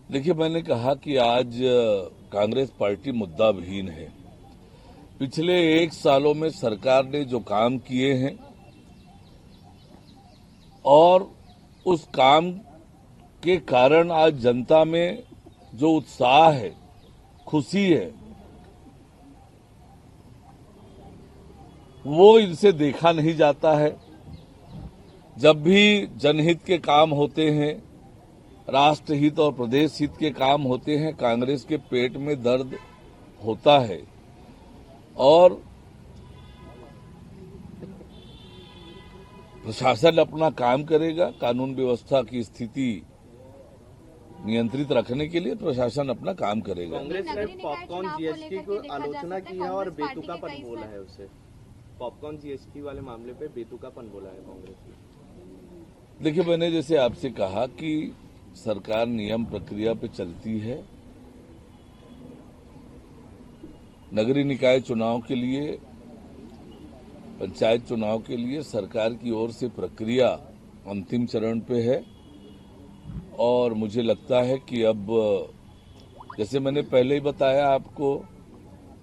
देखिए, मैंने कहा कि आज कांग्रेस पार्टी मुद्दा विहीन है। पिछले 1 सालों में सरकार ने जो काम किए हैं और उस काम के कारण आज जनता में जो उत्साह है, खुशी है, वो इनसे देखा नहीं जाता है। जब भी जनहित के काम होते हैं, राष्ट्रहित और प्रदेश हित के काम होते हैं, कांग्रेस के पेट में दर्द होता है और प्रशासन अपना काम करेगा। कानून व्यवस्था की स्थिति नियंत्रित रखने के लिए प्रशासन अपना काम करेगा। कांग्रेस ने पॉपकॉर्न जीएसटी को आलोचना की है और बेतुकापन बोला है उसे। पॉपकॉर्न जीएसटी वाले मामले पे बेतुकापन बोला है कांग्रेस ने। देखिए, मैंने जैसे आपसे कहा कि सरकार नियम प्रक्रिया पे चलती है। नगरीय निकाय चुनाव के लिए, पंचायत चुनाव के लिए सरकार की ओर से प्रक्रिया अंतिम चरण पे है और मुझे लगता है कि अब, जैसे मैंने पहले ही बताया आपको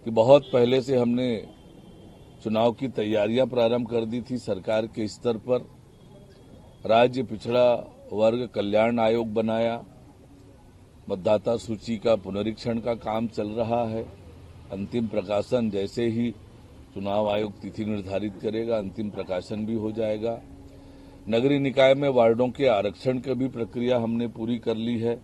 कि बहुत पहले से हमने चुनाव की तैयारियां प्रारंभ कर दी थी। सरकार के स्तर पर राज्य पिछड़ा वर्ग कल्याण आयोग बनाया, मतदाता सूची का पुनरीक्षण का काम चल रहा है। अंतिम प्रकाशन जैसे ही चुनाव आयोग तिथि निर्धारित करेगा, अंतिम प्रकाशन भी हो जाएगा। नगरीय निकाय में वार्डों के आरक्षण की भी प्रक्रिया हमने पूरी कर ली है।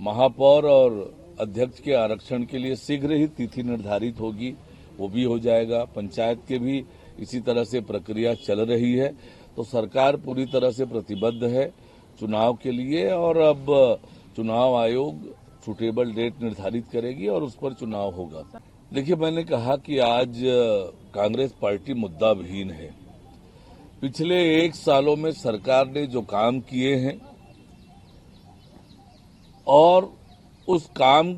महापौर और अध्यक्ष के आरक्षण के लिए शीघ्र ही तिथि निर्धारित होगी, वो भी हो जाएगा। पंचायत के भी इसी तरह से प्रक्रिया चल रही है। तो सरकार पूरी तरह से प्रतिबद्ध है चुनाव के लिए और अब चुनाव आयोग सुटेबल डेट निर्धारित करेगी और उस पर चुनाव होगा। देखिए, मैंने कहा कि आज कांग्रेस पार्टी मुद्दा विहीन है। पिछले 1 सालों में सरकार ने जो काम किए हैं और उस काम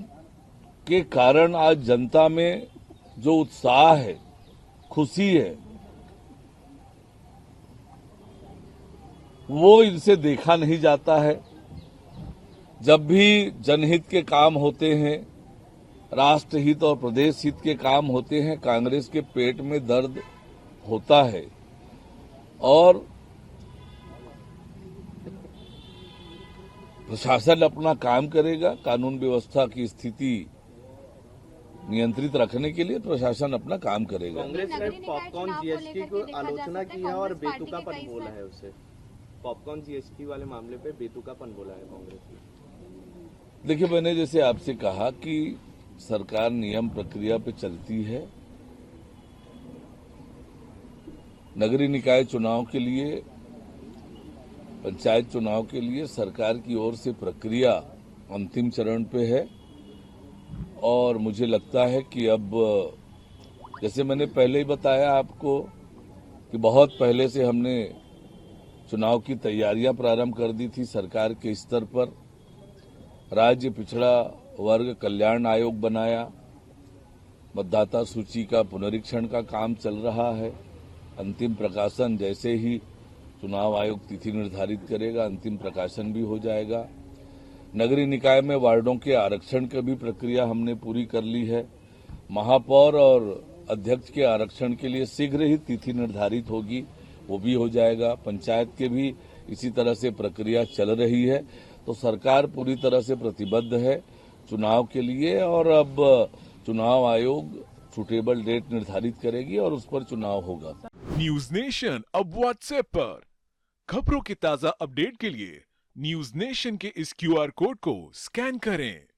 के कारण आज जनता में जो उत्साह है, खुशी है, वो इनसे देखा नहीं जाता है। जब भी जनहित के काम होते हैं, राष्ट्रहित और प्रदेश हित के काम होते हैं, कांग्रेस के पेट में दर्द होता है और प्रशासन अपना काम करेगा। कानून व्यवस्था की स्थिति नियंत्रित रखने के लिए प्रशासन अपना काम करेगा। कांग्रेस ने पॉपकॉर्न जीएसटी को आलोचना की है और बेतुकापन बोला है उसे। पॉपकॉर्न जीएसटी वाले मामले पे बेतुकापन बोला है कांग्रेस ने। देखिए, मैंने जैसे आपसे कहा कि सरकार नियम प्रक्रिया पे चलती है। नगरीय निकाय चुनाव के लिए, पंचायत चुनाव के लिए सरकार की ओर से प्रक्रिया अंतिम चरण पे है और मुझे लगता है कि अब, जैसे मैंने पहले ही बताया आपको कि बहुत पहले से हमने चुनाव की तैयारियां प्रारंभ कर दी थी। सरकार के स्तर पर राज्य पिछड़ा वर्ग कल्याण आयोग बनाया, मतदाता सूची का पुनरीक्षण का काम चल रहा है। अंतिम प्रकाशन जैसे ही चुनाव आयोग तिथि निर्धारित करेगा, अंतिम प्रकाशन भी हो जाएगा। नगरीय निकाय में वार्डों के आरक्षण की भी प्रक्रिया हमने पूरी कर ली है। महापौर और अध्यक्ष के आरक्षण के लिए शीघ्र ही तिथि निर्धारित होगी, वो भी हो जाएगा। पंचायत के भी इसी तरह से प्रक्रिया चल रही है। तो सरकार पूरी तरह से प्रतिबद्ध है चुनाव के लिए और अब चुनाव आयोग सुटेबल डेट निर्धारित करेगी और उस पर चुनाव होगा। न्यूज नेशन अब व्हाट्सएप पर खबरों के ताजा अपडेट के लिए न्यूज नेशन के इस क्यूआर कोड को स्कैन करें।